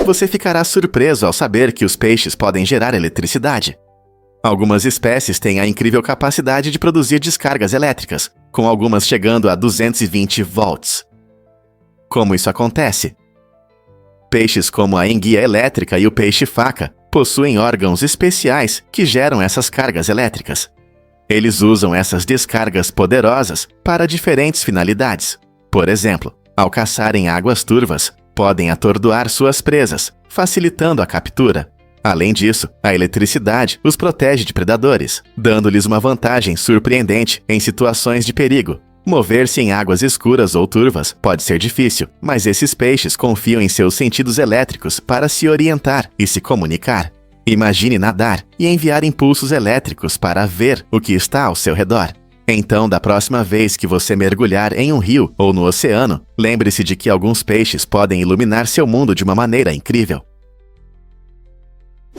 Você ficará surpreso ao saber que os peixes podem gerar eletricidade. Algumas espécies têm a incrível capacidade de produzir descargas elétricas, com algumas chegando a 220 volts. Como isso acontece? Peixes como a enguia elétrica e o peixe-faca possuem órgãos especiais que geram essas cargas elétricas. Eles usam essas descargas poderosas para diferentes finalidades. Por exemplo, ao caçarem águas turvas, podem atordoar suas presas, facilitando a captura. Além disso, a eletricidade os protege de predadores, dando-lhes uma vantagem surpreendente em situações de perigo. Mover-se em águas escuras ou turvas pode ser difícil, mas esses peixes confiam em seus sentidos elétricos para se orientar e se comunicar. Imagine nadar e enviar impulsos elétricos para ver o que está ao seu redor. Então, da próxima vez que você mergulhar em um rio ou no oceano, lembre-se de que alguns peixes podem iluminar seu mundo de uma maneira incrível.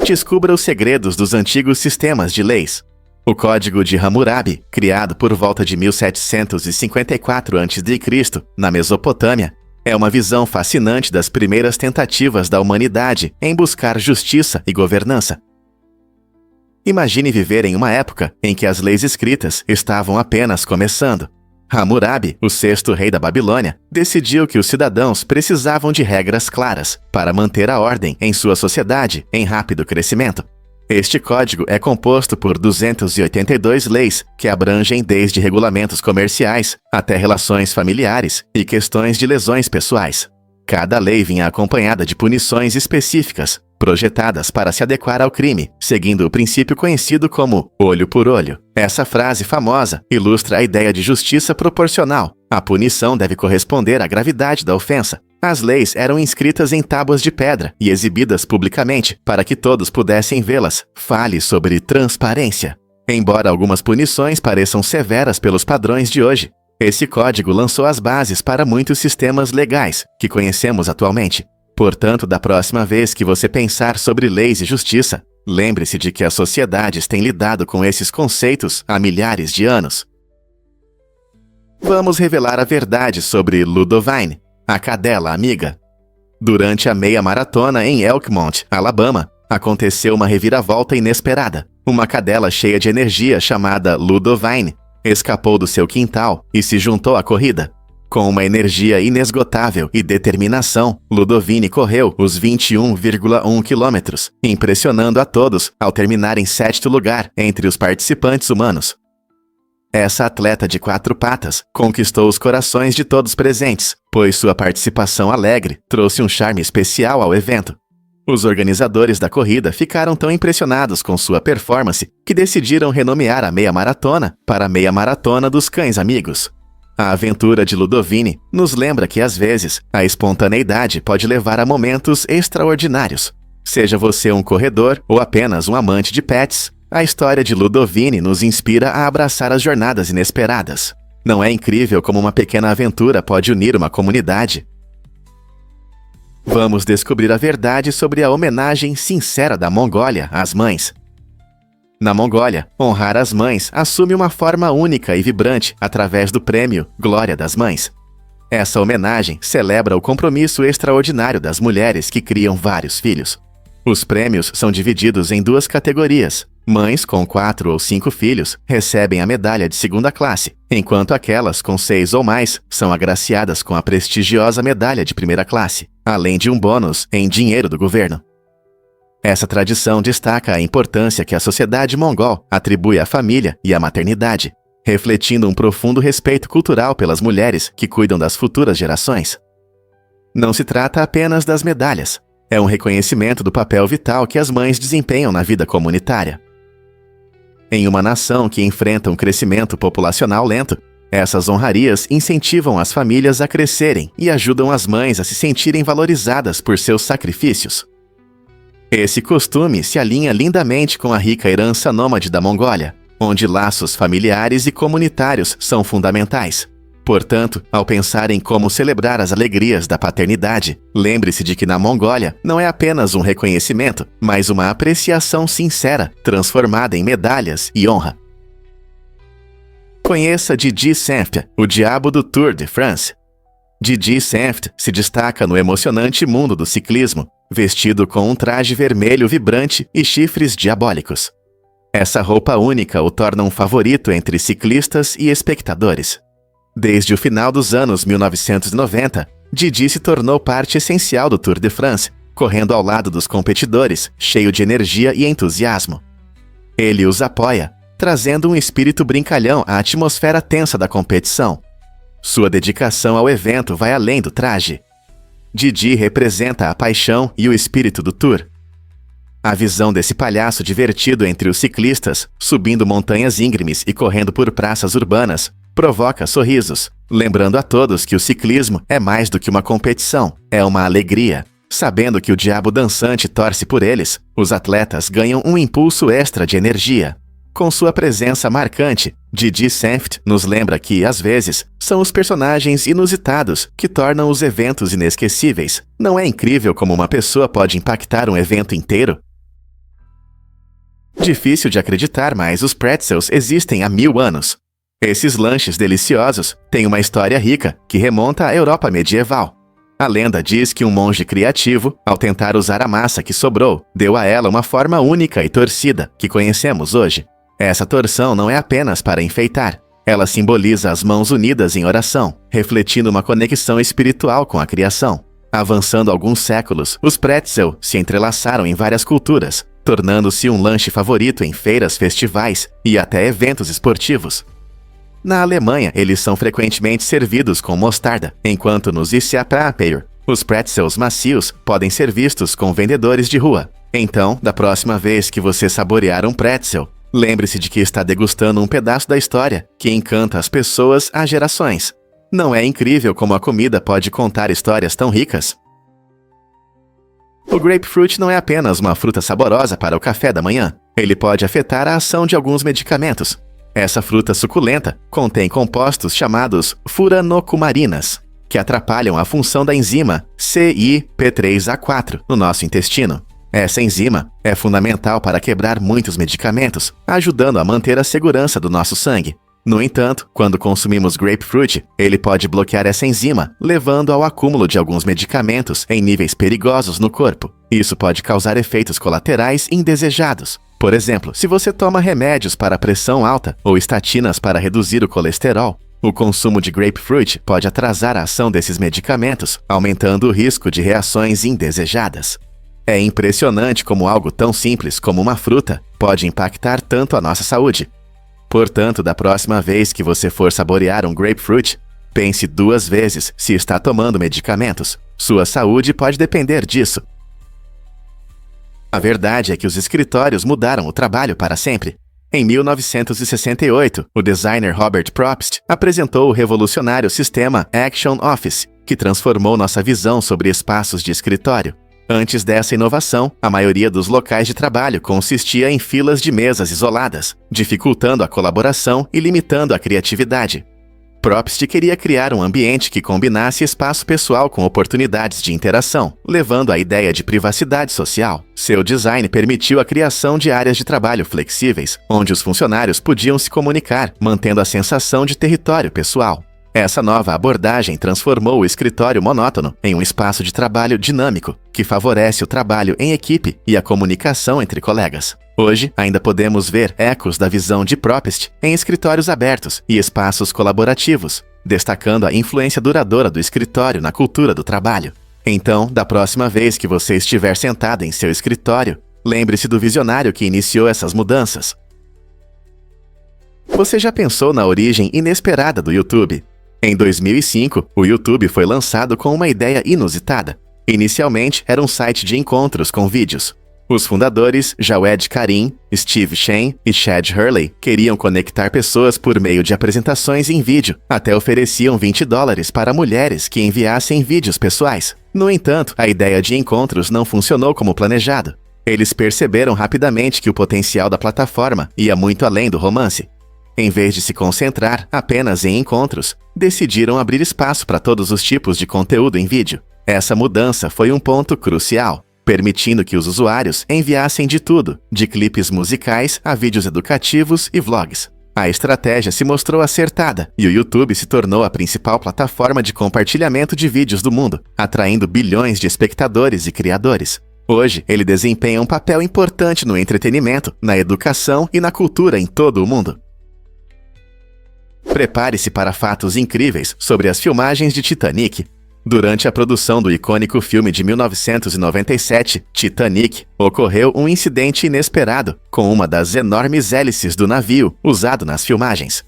Descubra os segredos dos antigos sistemas de leis. O Código de Hammurabi, criado por volta de 1754 a.C., na Mesopotâmia, é uma visão fascinante das primeiras tentativas da humanidade em buscar justiça e governança. Imagine viver em uma época em que as leis escritas estavam apenas começando. Hammurabi, o sexto rei da Babilônia, decidiu que os cidadãos precisavam de regras claras para manter a ordem em sua sociedade em rápido crescimento. Este código é composto por 282 leis que abrangem desde regulamentos comerciais até relações familiares e questões de lesões pessoais. Cada lei vinha acompanhada de punições específicas, projetadas para se adequar ao crime, seguindo o princípio conhecido como olho por olho. Essa frase famosa ilustra a ideia de justiça proporcional. A punição deve corresponder à gravidade da ofensa. As leis eram inscritas em tábuas de pedra e exibidas publicamente para que todos pudessem vê-las. Fale sobre transparência. Embora algumas punições pareçam severas pelos padrões de hoje, esse código lançou as bases para muitos sistemas legais que conhecemos atualmente. Portanto, da próxima vez que você pensar sobre leis e justiça, lembre-se de que as sociedades têm lidado com esses conceitos há milhares de anos. Vamos revelar a verdade sobre Ludovine, a cadela amiga. Durante a meia maratona em Elkmont, Alabama, aconteceu uma reviravolta inesperada. Uma cadela cheia de energia chamada Ludovine escapou do seu quintal e se juntou à corrida. Com uma energia inesgotável e determinação, Ludovine correu os 21,1 quilômetros, impressionando a todos ao terminar em 7º lugar entre os participantes humanos. Essa atleta de 4 patas conquistou os corações de todos presentes, pois sua participação alegre trouxe um charme especial ao evento. Os organizadores da corrida ficaram tão impressionados com sua performance que decidiram renomear a meia maratona para a Meia Maratona dos Cães Amigos. A aventura de Ludovine nos lembra que, às vezes, a espontaneidade pode levar a momentos extraordinários. Seja você um corredor ou apenas um amante de pets, a história de Ludovine nos inspira a abraçar as jornadas inesperadas. Não é incrível como uma pequena aventura pode unir uma comunidade? Vamos descobrir a verdade sobre a homenagem sincera da Mongólia às mães. Na Mongólia, honrar as mães assume uma forma única e vibrante através do prêmio Glória das Mães. Essa homenagem celebra o compromisso extraordinário das mulheres que criam vários filhos. Os prêmios são divididos em 2 categorias. Mães com 4 ou 5 filhos recebem a medalha de 2ª classe, enquanto aquelas com 6 ou mais são agraciadas com a prestigiosa medalha de 1ª classe, além de um bônus em dinheiro do governo. Essa tradição destaca a importância que a sociedade mongol atribui à família e à maternidade, refletindo um profundo respeito cultural pelas mulheres que cuidam das futuras gerações. Não se trata apenas das medalhas, é um reconhecimento do papel vital que as mães desempenham na vida comunitária. Em uma nação que enfrenta um crescimento populacional lento, essas honrarias incentivam as famílias a crescerem e ajudam as mães a se sentirem valorizadas por seus sacrifícios. Esse costume se alinha lindamente com a rica herança nômade da Mongólia, onde laços familiares e comunitários são fundamentais. Portanto, ao pensar em como celebrar as alegrias da paternidade, lembre-se de que na Mongólia não é apenas um reconhecimento, mas uma apreciação sincera, transformada em medalhas e honra. Conheça Didi Senft, o diabo do Tour de France. Didi Senft se destaca no emocionante mundo do ciclismo, vestido com um traje vermelho vibrante e chifres diabólicos. Essa roupa única o torna um favorito entre ciclistas e espectadores. Desde o final dos anos 1990, Didi se tornou parte essencial do Tour de France, correndo ao lado dos competidores, cheio de energia e entusiasmo. Ele os apoia, trazendo um espírito brincalhão à atmosfera tensa da competição. Sua dedicação ao evento vai além do traje. Didi representa a paixão e o espírito do Tour. A visão desse palhaço divertido entre os ciclistas, subindo montanhas íngremes e correndo por praças urbanas, provoca sorrisos, lembrando a todos que o ciclismo é mais do que uma competição, é uma alegria. Sabendo que o diabo dançante torce por eles, os atletas ganham um impulso extra de energia. Com sua presença marcante, Didi Senft nos lembra que, às vezes, são os personagens inusitados que tornam os eventos inesquecíveis. Não é incrível como uma pessoa pode impactar um evento inteiro? Difícil de acreditar, mas os pretzels existem há 1000 anos. Esses lanches deliciosos têm uma história rica que remonta à Europa medieval. A lenda diz que um monge criativo, ao tentar usar a massa que sobrou, deu a ela uma forma única e torcida que conhecemos hoje. Essa torção não é apenas para enfeitar. Ela simboliza as mãos unidas em oração, refletindo uma conexão espiritual com a criação. Avançando alguns séculos, os pretzel se entrelaçaram em várias culturas, tornando-se um lanche favorito em feiras, festivais e até eventos esportivos. Na Alemanha, eles são frequentemente servidos com mostarda, enquanto nos Isseapapeier, os pretzels macios podem ser vistos com vendedores de rua. Então, da próxima vez que você saborear um pretzel, lembre-se de que está degustando um pedaço da história que encanta as pessoas há gerações. Não é incrível como a comida pode contar histórias tão ricas? O grapefruit não é apenas uma fruta saborosa para o café da manhã. Ele pode afetar a ação de alguns medicamentos. Essa fruta suculenta contém compostos chamados furanocumarinas, que atrapalham a função da enzima CYP3A4 no nosso intestino. Essa enzima é fundamental para quebrar muitos medicamentos, ajudando a manter a segurança do nosso sangue. No entanto, quando consumimos grapefruit, ele pode bloquear essa enzima, levando ao acúmulo de alguns medicamentos em níveis perigosos no corpo. Isso pode causar efeitos colaterais indesejados. Por exemplo, se você toma remédios para pressão alta ou estatinas para reduzir o colesterol, o consumo de grapefruit pode atrasar a ação desses medicamentos, aumentando o risco de reações indesejadas. É impressionante como algo tão simples como uma fruta pode impactar tanto a nossa saúde. Portanto, da próxima vez que você for saborear um grapefruit, pense 2 vezes se está tomando medicamentos. Sua saúde pode depender disso. A verdade é que os escritórios mudaram o trabalho para sempre. Em 1968, o designer Robert Probst apresentou o revolucionário sistema Action Office, que transformou nossa visão sobre espaços de escritório. Antes dessa inovação, a maioria dos locais de trabalho consistia em filas de mesas isoladas, dificultando a colaboração e limitando a criatividade. Probst queria criar um ambiente que combinasse espaço pessoal com oportunidades de interação, levando à ideia de privacidade social. Seu design permitiu a criação de áreas de trabalho flexíveis, onde os funcionários podiam se comunicar, mantendo a sensação de território pessoal. Essa nova abordagem transformou o escritório monótono em um espaço de trabalho dinâmico, que favorece o trabalho em equipe e a comunicação entre colegas. Hoje, ainda podemos ver ecos da visão de Probst em escritórios abertos e espaços colaborativos, destacando a influência duradoura do escritório na cultura do trabalho. Então, da próxima vez que você estiver sentado em seu escritório, lembre-se do visionário que iniciou essas mudanças. Você já pensou na origem inesperada do YouTube? Em 2005, o YouTube foi lançado com uma ideia inusitada. Inicialmente, era um site de encontros com vídeos. Os fundadores, Jawed Karim, Steve Chen e Chad Hurley, queriam conectar pessoas por meio de apresentações em vídeo, até ofereciam $20 para mulheres que enviassem vídeos pessoais. No entanto, a ideia de encontros não funcionou como planejado. Eles perceberam rapidamente que o potencial da plataforma ia muito além do romance. Em vez de se concentrar apenas em encontros, decidiram abrir espaço para todos os tipos de conteúdo em vídeo. Essa mudança foi um ponto crucial, permitindo que os usuários enviassem de tudo, de clipes musicais a vídeos educativos e vlogs. A estratégia se mostrou acertada e o YouTube se tornou a principal plataforma de compartilhamento de vídeos do mundo, atraindo bilhões de espectadores e criadores. Hoje, ele desempenha um papel importante no entretenimento, na educação e na cultura em todo o mundo. Prepare-se para fatos incríveis sobre as filmagens de Titanic. Durante a produção do icônico filme de 1997, Titanic, ocorreu um incidente inesperado com uma das enormes hélices do navio usado nas filmagens.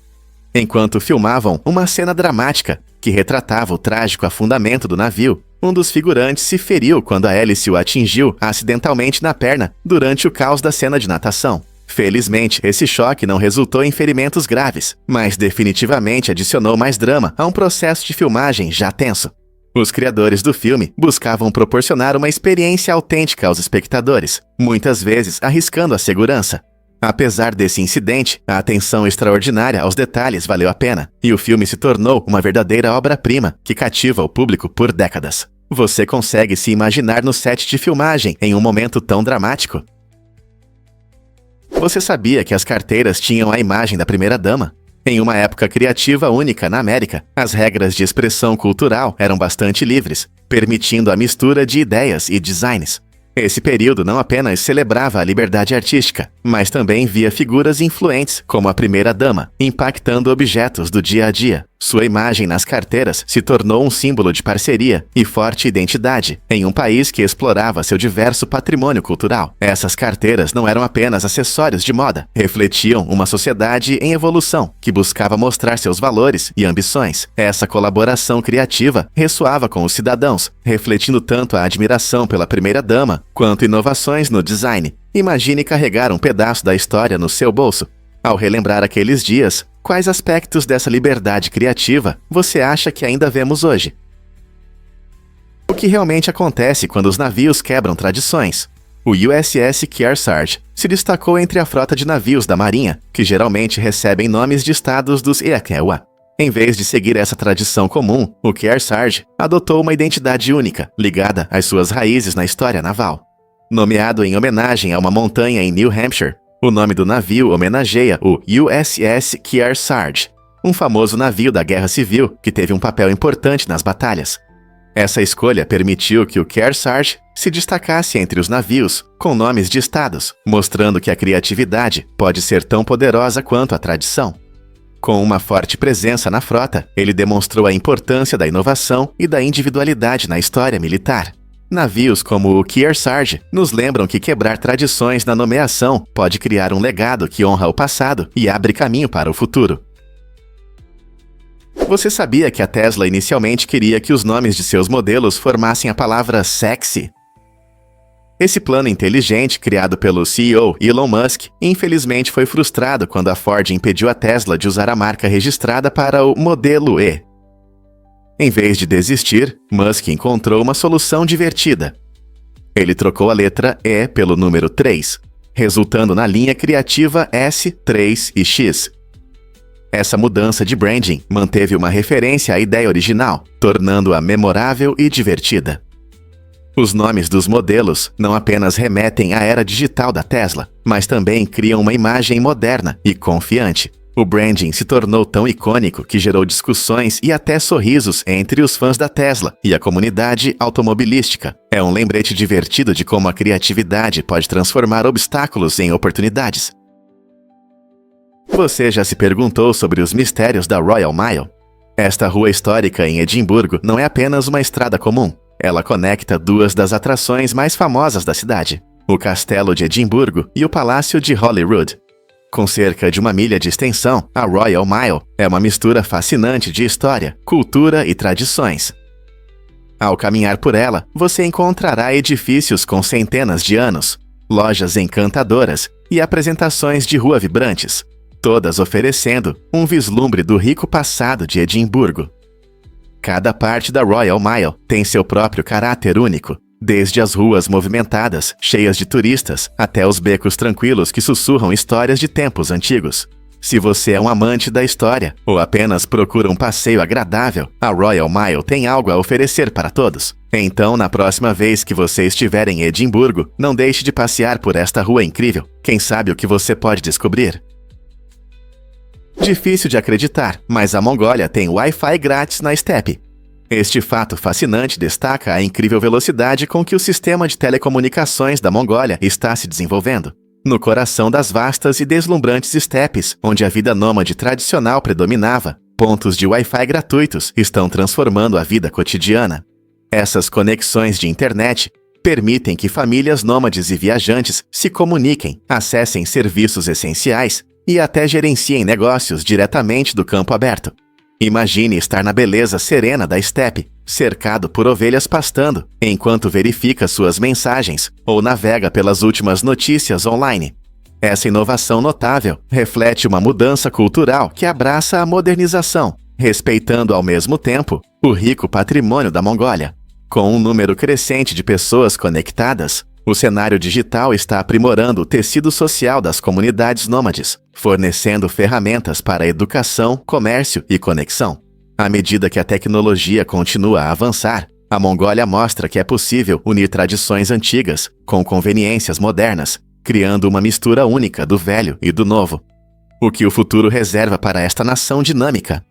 Enquanto filmavam uma cena dramática que retratava o trágico afundamento do navio, um dos figurantes se feriu quando a hélice o atingiu acidentalmente na perna durante o caos da cena de natação. Felizmente, esse choque não resultou em ferimentos graves, mas definitivamente adicionou mais drama a um processo de filmagem já tenso. Os criadores do filme buscavam proporcionar uma experiência autêntica aos espectadores, muitas vezes arriscando a segurança. Apesar desse incidente, a atenção extraordinária aos detalhes valeu a pena, e o filme se tornou uma verdadeira obra-prima que cativa o público por décadas. Você consegue se imaginar no set de filmagem em um momento tão dramático? Você sabia que as carteiras tinham a imagem da primeira-dama? Em uma época criativa única na América, as regras de expressão cultural eram bastante livres, permitindo a mistura de ideias e designs. Esse período não apenas celebrava a liberdade artística, mas também via figuras influentes como a primeira-dama, impactando objetos do dia a dia. Sua imagem nas carteiras se tornou um símbolo de parceria e forte identidade em um país que explorava seu diverso patrimônio cultural. Essas carteiras não eram apenas acessórios de moda, refletiam uma sociedade em evolução que buscava mostrar seus valores e ambições. Essa colaboração criativa ressoava com os cidadãos, refletindo tanto a admiração pela primeira-dama quanto inovações no design. Imagine carregar um pedaço da história no seu bolso. Ao relembrar aqueles dias, quais aspectos dessa liberdade criativa você acha que ainda vemos hoje? O que realmente acontece quando os navios quebram tradições? O USS Kearsarge se destacou entre a frota de navios da Marinha, que geralmente recebem nomes de estados dos Iroquois. Em vez de seguir essa tradição comum, o Kearsarge adotou uma identidade única, ligada às suas raízes na história naval. Nomeado em homenagem a uma montanha em New Hampshire, o nome do navio homenageia o USS Kearsarge, um famoso navio da Guerra Civil que teve um papel importante nas batalhas. Essa escolha permitiu que o Kearsarge se destacasse entre os navios com nomes de estados, mostrando que a criatividade pode ser tão poderosa quanto a tradição. Com uma forte presença na frota, ele demonstrou a importância da inovação e da individualidade na história militar. Navios como o Kearsarge nos lembram que quebrar tradições na nomeação pode criar um legado que honra o passado e abre caminho para o futuro. Você sabia que a Tesla inicialmente queria que os nomes de seus modelos formassem a palavra sexy? Esse plano inteligente, criado pelo CEO Elon Musk, infelizmente foi frustrado quando a Ford impediu a Tesla de usar a marca registrada para o modelo E. Em vez de desistir, Musk encontrou uma solução divertida. Ele trocou a letra E pelo número 3, resultando na linha criativa S, 3 e X. Essa mudança de branding manteve uma referência à ideia original, tornando-a memorável e divertida. Os nomes dos modelos não apenas remetem à era digital da Tesla, mas também criam uma imagem moderna e confiante. O branding se tornou tão icônico que gerou discussões e até sorrisos entre os fãs da Tesla e a comunidade automobilística. É um lembrete divertido de como a criatividade pode transformar obstáculos em oportunidades. Você já se perguntou sobre os mistérios da Royal Mile? Esta rua histórica em Edimburgo não é apenas uma estrada comum. Ela conecta duas das atrações mais famosas da cidade, o Castelo de Edimburgo e o Palácio de Holyrood. Com cerca de 1 milha de extensão, a Royal Mile é uma mistura fascinante de história, cultura e tradições. Ao caminhar por ela, você encontrará edifícios com centenas de anos, lojas encantadoras e apresentações de rua vibrantes, todas oferecendo um vislumbre do rico passado de Edimburgo. Cada parte da Royal Mile tem seu próprio caráter único, desde as ruas movimentadas, cheias de turistas, até os becos tranquilos que sussurram histórias de tempos antigos. Se você é um amante da história ou apenas procura um passeio agradável, a Royal Mile tem algo a oferecer para todos. Então, na próxima vez que você estiver em Edimburgo, não deixe de passear por esta rua incrível. Quem sabe o que você pode descobrir? Difícil de acreditar, mas a Mongólia tem Wi-Fi grátis na estepe. Este fato fascinante destaca a incrível velocidade com que o sistema de telecomunicações da Mongólia está se desenvolvendo. No coração das vastas e deslumbrantes estepes, onde a vida nômade tradicional predominava, pontos de Wi-Fi gratuitos estão transformando a vida cotidiana. Essas conexões de internet permitem que famílias nômades e viajantes se comuniquem, acessem serviços essenciais e até gerenciem negócios diretamente do campo aberto. Imagine estar na beleza serena da estepe, cercado por ovelhas pastando, enquanto verifica suas mensagens ou navega pelas últimas notícias online. Essa inovação notável reflete uma mudança cultural que abraça a modernização, respeitando ao mesmo tempo o rico patrimônio da Mongólia. Com um número crescente de pessoas conectadas, o cenário digital está aprimorando o tecido social das comunidades nômades, fornecendo ferramentas para educação, comércio e conexão. À medida que a tecnologia continua a avançar, a Mongólia mostra que é possível unir tradições antigas com conveniências modernas, criando uma mistura única do velho e do novo. O que o futuro reserva para esta nação dinâmica?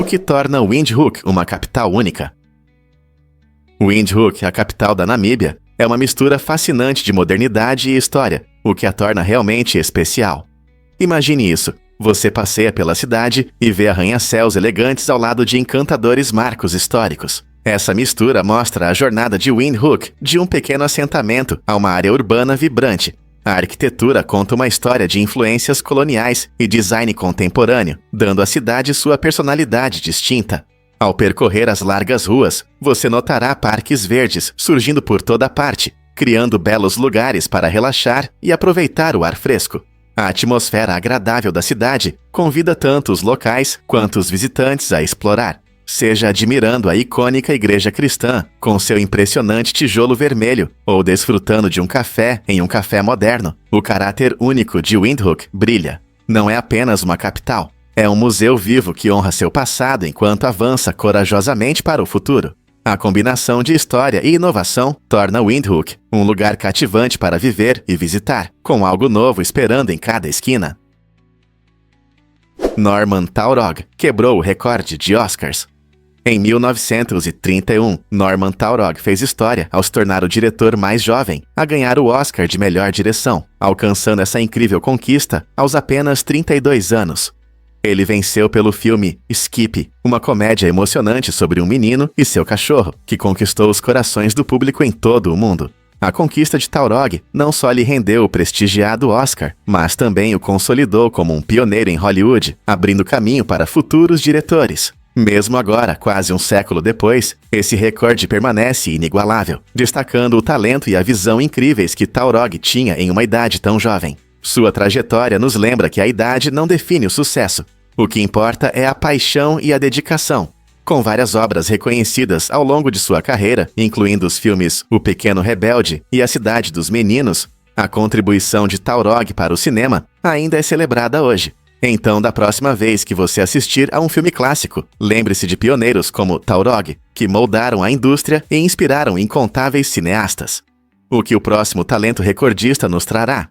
O que torna Windhoek uma capital única? Windhoek, a capital da Namíbia, é uma mistura fascinante de modernidade e história, o que a torna realmente especial. Imagine isso. Você passeia pela cidade e vê arranha-céus elegantes ao lado de encantadores marcos históricos. Essa mistura mostra a jornada de Windhoek, de um pequeno assentamento a uma área urbana vibrante. A arquitetura conta uma história de influências coloniais e design contemporâneo, dando à cidade sua personalidade distinta. Ao percorrer as largas ruas, você notará parques verdes surgindo por toda parte, criando belos lugares para relaxar e aproveitar o ar fresco. A atmosfera agradável da cidade convida tanto os locais quanto os visitantes a explorar, seja admirando a icônica igreja cristã com seu impressionante tijolo vermelho ou desfrutando de um café em um café moderno. O caráter único de Windhoek brilha. Não é apenas uma capital. É um museu vivo que honra seu passado enquanto avança corajosamente para o futuro. A combinação de história e inovação torna Windhoek um lugar cativante para viver e visitar, com algo novo esperando em cada esquina. Norman Taurog quebrou o recorde de Oscars. Em 1931, Norman Taurog fez história ao se tornar o diretor mais jovem a ganhar o Oscar de melhor direção, alcançando essa incrível conquista aos apenas 32 anos. Ele venceu pelo filme Skip, uma comédia emocionante sobre um menino e seu cachorro, que conquistou os corações do público em todo o mundo. A conquista de Taurog não só lhe rendeu o prestigiado Oscar, mas também o consolidou como um pioneiro em Hollywood, abrindo caminho para futuros diretores. Mesmo agora, quase um século depois, esse recorde permanece inigualável, destacando o talento e a visão incríveis que Taurog tinha em uma idade tão jovem. Sua trajetória nos lembra que a idade não define o sucesso. O que importa é a paixão e a dedicação. Com várias obras reconhecidas ao longo de sua carreira, incluindo os filmes O Pequeno Rebelde e A Cidade dos Meninos, a contribuição de Taurog para o cinema ainda é celebrada hoje. Então, da próxima vez que você assistir a um filme clássico, lembre-se de pioneiros como Taurog, que moldaram a indústria e inspiraram incontáveis cineastas. O que o próximo talento recordista nos trará?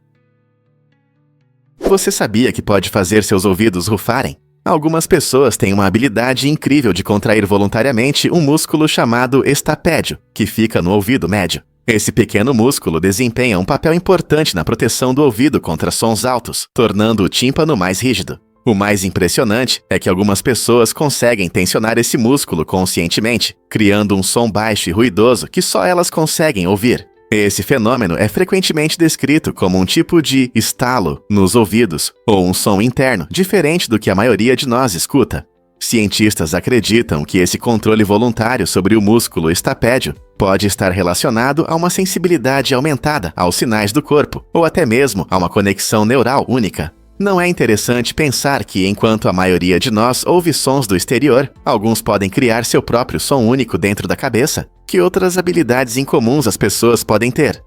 Você sabia que pode fazer seus ouvidos rufarem? Algumas pessoas têm uma habilidade incrível de contrair voluntariamente um músculo chamado estapédio, que fica no ouvido médio. Esse pequeno músculo desempenha um papel importante na proteção do ouvido contra sons altos, tornando o tímpano mais rígido. O mais impressionante é que algumas pessoas conseguem tensionar esse músculo conscientemente, criando um som baixo e ruidoso que só elas conseguem ouvir. Esse fenômeno é frequentemente descrito como um tipo de estalo nos ouvidos, ou um som interno diferente do que a maioria de nós escuta. Cientistas acreditam que esse controle voluntário sobre o músculo estapédio pode estar relacionado a uma sensibilidade aumentada aos sinais do corpo, ou até mesmo a uma conexão neural única. Não é interessante pensar que, enquanto a maioria de nós ouve sons do exterior, alguns podem criar seu próprio som único dentro da cabeça? Que outras habilidades incomuns as pessoas podem ter?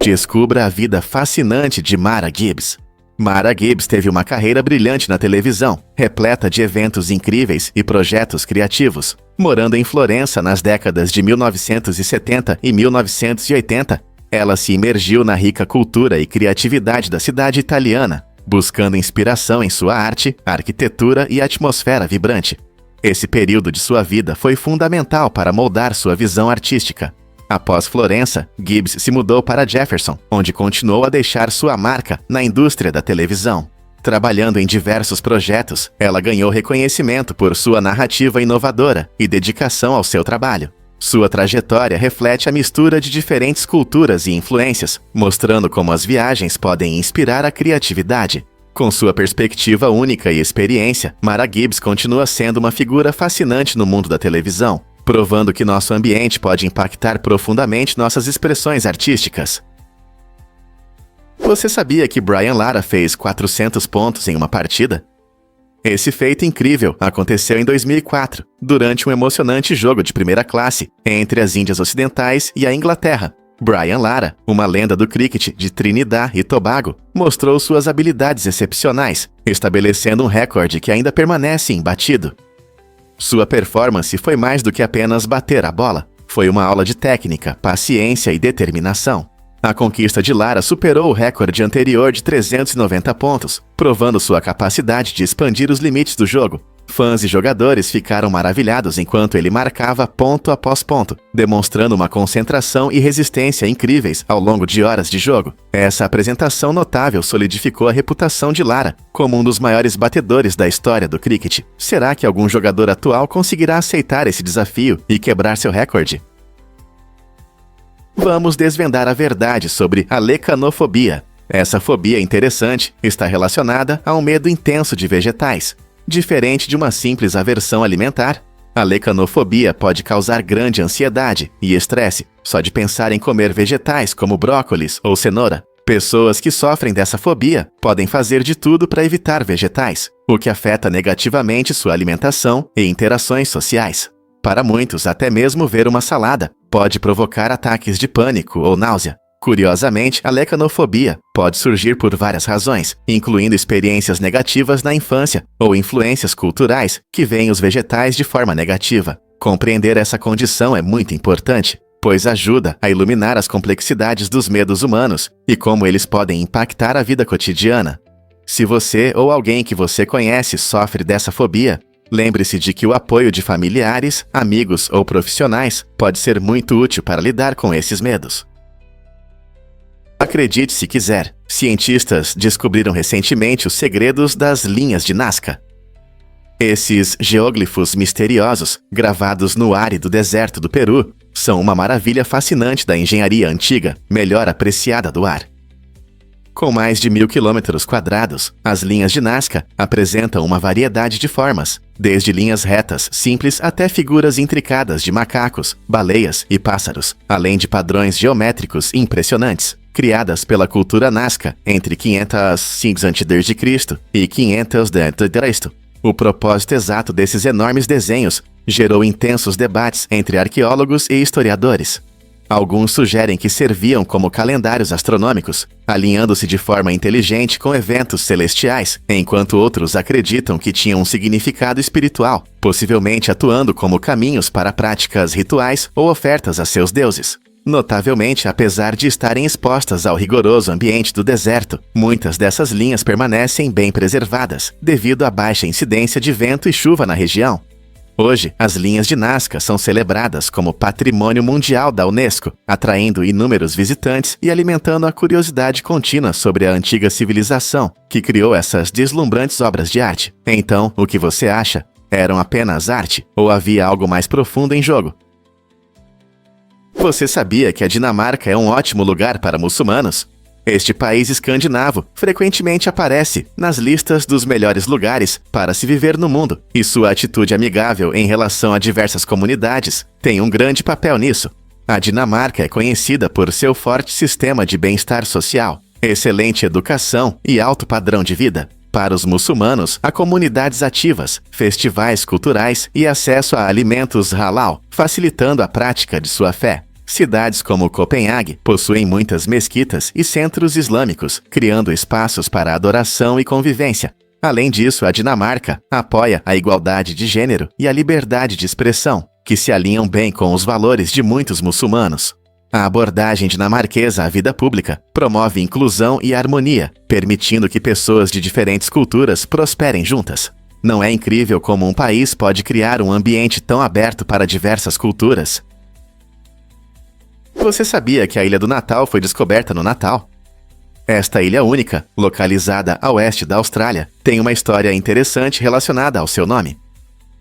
Descubra a vida fascinante de Mara Gibbs. Mara Gibbs teve uma carreira brilhante na televisão, repleta de eventos incríveis e projetos criativos. Morando em Florença nas décadas de 1970 e 1980, ela se imergiu na rica cultura e criatividade da cidade italiana. buscando inspiração em sua arte, arquitetura e atmosfera vibrante. Esse período de sua vida foi fundamental para moldar sua visão artística. Após Florença, Gibbs se mudou para Jefferson, onde continuou a deixar sua marca na indústria da televisão. Trabalhando em diversos projetos, ela ganhou reconhecimento por sua narrativa inovadora e dedicação ao seu trabalho. Sua trajetória reflete a mistura de diferentes culturas e influências, mostrando como as viagens podem inspirar a criatividade. Com sua perspectiva única e experiência, Mara Gibbs continua sendo uma figura fascinante no mundo da televisão, provando que nosso ambiente pode impactar profundamente nossas expressões artísticas. Você sabia que Brian Lara fez 400 pontos em uma partida? Esse feito incrível aconteceu em 2004, durante um emocionante jogo de primeira classe entre as Índias Ocidentais e a Inglaterra. Brian Lara, uma lenda do cricket de Trinidad e Tobago, mostrou suas habilidades excepcionais, estabelecendo um recorde que ainda permanece imbatido. Sua performance foi mais do que apenas bater a bola. Foi uma aula de técnica, paciência e determinação. A conquista de Lara superou o recorde anterior de 390 pontos, provando sua capacidade de expandir os limites do jogo. Fãs e jogadores ficaram maravilhados enquanto ele marcava ponto após ponto, demonstrando uma concentração e resistência incríveis ao longo de horas de jogo. Essa apresentação notável solidificou a reputação de Lara como um dos maiores batedores da história do cricket. Será que algum jogador atual conseguirá aceitar esse desafio e quebrar seu recorde? Vamos desvendar a verdade sobre a lecanofobia. Essa fobia interessante está relacionada a um medo intenso de vegetais. Diferente de uma simples aversão alimentar, a lecanofobia pode causar grande ansiedade e estresse só de pensar em comer vegetais como brócolis ou cenoura. Pessoas que sofrem dessa fobia podem fazer de tudo para evitar vegetais, o que afeta negativamente sua alimentação e interações sociais. Para muitos, até mesmo ver uma salada pode provocar ataques de pânico ou náusea. Curiosamente, a lecanofobia pode surgir por várias razões, incluindo experiências negativas na infância ou influências culturais que veem os vegetais de forma negativa. Compreender essa condição é muito importante, pois ajuda a iluminar as complexidades dos medos humanos e como eles podem impactar a vida cotidiana. Se você ou alguém que você conhece sofre dessa fobia, lembre-se de que o apoio de familiares, amigos ou profissionais pode ser muito útil para lidar com esses medos. Acredite se quiser, cientistas descobriram recentemente os segredos das linhas de Nazca. Esses geóglifos misteriosos, gravados no árido deserto do Peru, são uma maravilha fascinante da engenharia antiga, melhor apreciada do ar. Com mais de 1.000 km², as linhas de Nazca apresentam uma variedade de formas, desde linhas retas simples até figuras intricadas de macacos, baleias e pássaros, além de padrões geométricos impressionantes, criadas pela cultura Nazca entre 505 a.C. e 500 d.C. O propósito exato desses enormes desenhos gerou intensos debates entre arqueólogos e historiadores. Alguns sugerem que serviam como calendários astronômicos, alinhando-se de forma inteligente com eventos celestiais, enquanto outros acreditam que tinham um significado espiritual, possivelmente atuando como caminhos para práticas rituais ou ofertas a seus deuses. Notavelmente, apesar de estarem expostas ao rigoroso ambiente do deserto, muitas dessas linhas permanecem bem preservadas, devido à baixa incidência de vento e chuva na região. Hoje, as linhas de Nazca são celebradas como Patrimônio Mundial da Unesco, atraindo inúmeros visitantes e alimentando a curiosidade contínua sobre a antiga civilização que criou essas deslumbrantes obras de arte. Então, o que você acha? Eram apenas arte ou havia algo mais profundo em jogo? Você sabia que a Dinamarca é um ótimo lugar para muçulmanos? Este país escandinavo frequentemente aparece nas listas dos melhores lugares para se viver no mundo, e sua atitude amigável em relação a diversas comunidades tem um grande papel nisso. A Dinamarca é conhecida por seu forte sistema de bem-estar social, excelente educação e alto padrão de vida. Para os muçulmanos, há comunidades ativas, festivais culturais e acesso a alimentos halal, facilitando a prática de sua fé. Cidades como Copenhague possuem muitas mesquitas e centros islâmicos, criando espaços para adoração e convivência. Além disso, a Dinamarca apoia a igualdade de gênero e a liberdade de expressão, que se alinham bem com os valores de muitos muçulmanos. A abordagem dinamarquesa à vida pública promove inclusão e harmonia, permitindo que pessoas de diferentes culturas prosperem juntas. Não é incrível como um país pode criar um ambiente tão aberto para diversas culturas? Você sabia que a Ilha do Natal foi descoberta no Natal? Esta ilha única, localizada a oeste da Austrália, tem uma história interessante relacionada ao seu nome.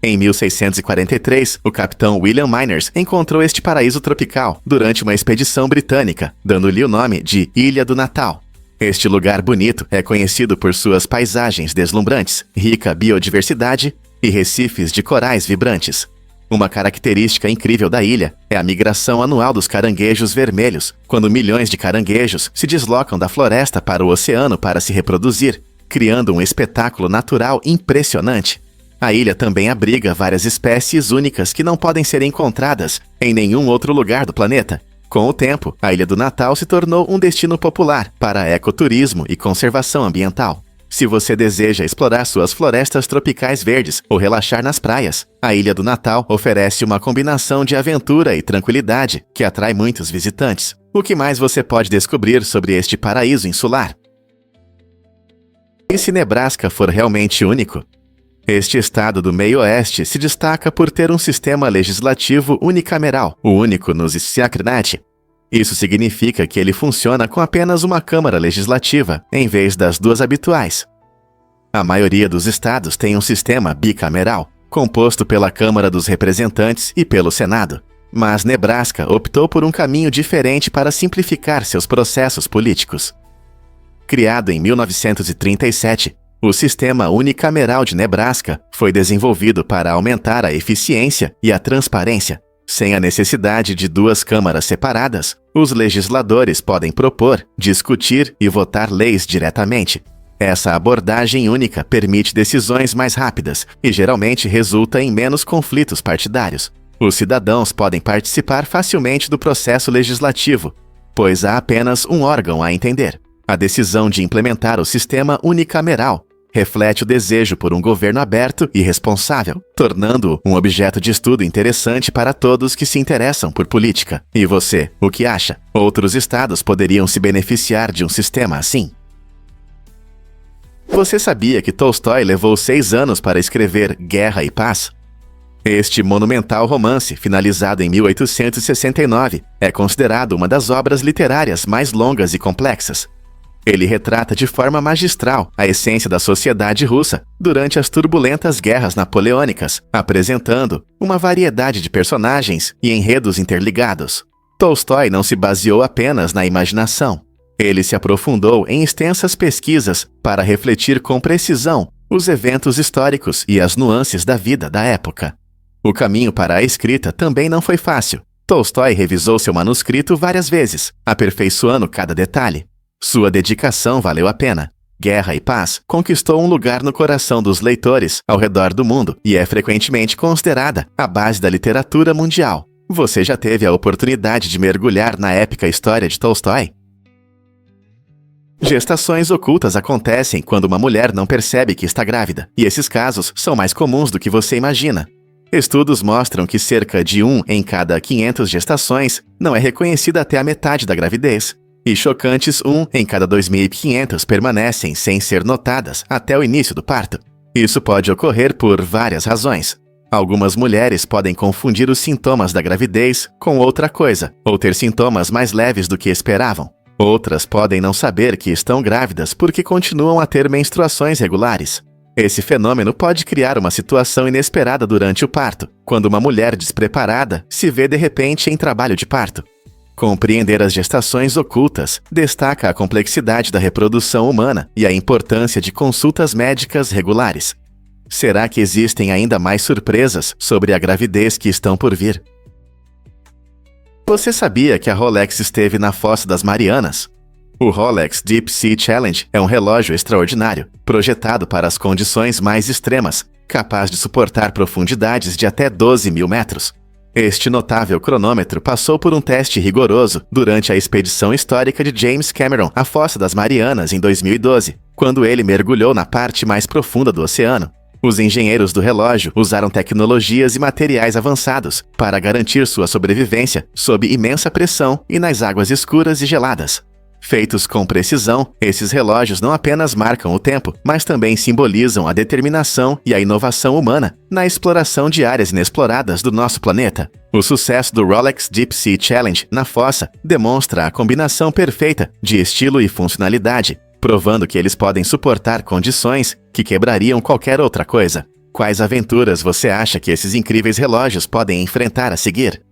Em 1643, o capitão William Miners encontrou este paraíso tropical durante uma expedição britânica, dando-lhe o nome de Ilha do Natal. Este lugar bonito é conhecido por suas paisagens deslumbrantes, rica biodiversidade e recifes de corais vibrantes. Uma característica incrível da ilha é a migração anual dos caranguejos vermelhos, quando milhões de caranguejos se deslocam da floresta para o oceano para se reproduzir, criando um espetáculo natural impressionante. A ilha também abriga várias espécies únicas que não podem ser encontradas em nenhum outro lugar do planeta. Com o tempo, a Ilha do Natal se tornou um destino popular para ecoturismo e conservação ambiental. Se você deseja explorar suas florestas tropicais verdes ou relaxar nas praias, a Ilha do Natal oferece uma combinação de aventura e tranquilidade que atrai muitos visitantes. O que mais você pode descobrir sobre este paraíso insular? E se Nebraska for realmente único? Este estado do meio-oeste se destaca por ter um sistema legislativo unicameral, o único nos Siakrinat. Isso significa que ele funciona com apenas uma Câmara Legislativa, em vez das duas habituais. A maioria dos estados tem um sistema bicameral, composto pela Câmara dos Representantes e pelo Senado. Mas Nebraska optou por um caminho diferente para simplificar seus processos políticos. Criado em 1937, o sistema unicameral de Nebraska foi desenvolvido para aumentar a eficiência e a transparência. Sem a necessidade de duas câmaras separadas, os legisladores podem propor, discutir e votar leis diretamente. Essa abordagem única permite decisões mais rápidas e geralmente resulta em menos conflitos partidários. Os cidadãos podem participar facilmente do processo legislativo, pois há apenas um órgão a entender. A decisão de implementar o sistema unicameral reflete o desejo por um governo aberto e responsável, tornando-o um objeto de estudo interessante para todos que se interessam por política. E você, o que acha? Outros estados poderiam se beneficiar de um sistema assim? Você sabia que Tolstói levou 6 anos para escrever Guerra e Paz? Este monumental romance, finalizado em 1869, é considerado uma das obras literárias mais longas e complexas. Ele retrata de forma magistral a essência da sociedade russa durante as turbulentas guerras napoleônicas, apresentando uma variedade de personagens e enredos interligados. Tolstói não se baseou apenas na imaginação. Ele se aprofundou em extensas pesquisas para refletir com precisão os eventos históricos e as nuances da vida da época. O caminho para a escrita também não foi fácil. Tolstói revisou seu manuscrito várias vezes, aperfeiçoando cada detalhe. Sua dedicação valeu a pena. Guerra e Paz conquistou um lugar no coração dos leitores ao redor do mundo e é frequentemente considerada a base da literatura mundial. Você já teve a oportunidade de mergulhar na épica história de Tolstói? Gestações ocultas acontecem quando uma mulher não percebe que está grávida, e esses casos são mais comuns do que você imagina. Estudos mostram que cerca de 1 em cada 500 gestações não é reconhecida até a metade da gravidez. E chocantes 1 em cada 2.500 permanecem sem ser notadas até o início do parto. Isso pode ocorrer por várias razões. Algumas mulheres podem confundir os sintomas da gravidez com outra coisa, ou ter sintomas mais leves do que esperavam. Outras podem não saber que estão grávidas porque continuam a ter menstruações regulares. Esse fenômeno pode criar uma situação inesperada durante o parto, quando uma mulher despreparada se vê de repente em trabalho de parto. Compreender as gestações ocultas destaca a complexidade da reprodução humana e a importância de consultas médicas regulares. Será que existem ainda mais surpresas sobre a gravidez que estão por vir? Você sabia que a Rolex esteve na Fossa das Marianas? O Rolex Deep Sea Challenge é um relógio extraordinário, projetado para as condições mais extremas, capaz de suportar profundidades de até 12.000 metros. Este notável cronômetro passou por um teste rigoroso durante a expedição histórica de James Cameron à Fossa das Marianas em 2012, quando ele mergulhou na parte mais profunda do oceano. Os engenheiros do relógio usaram tecnologias e materiais avançados para garantir sua sobrevivência sob imensa pressão e nas águas escuras e geladas. Feitos com precisão, esses relógios não apenas marcam o tempo, mas também simbolizam a determinação e a inovação humana na exploração de áreas inexploradas do nosso planeta. O sucesso do Rolex Deep Sea Challenge na fossa demonstra a combinação perfeita de estilo e funcionalidade, provando que eles podem suportar condições que quebrariam qualquer outra coisa. Quais aventuras você acha que esses incríveis relógios podem enfrentar a seguir?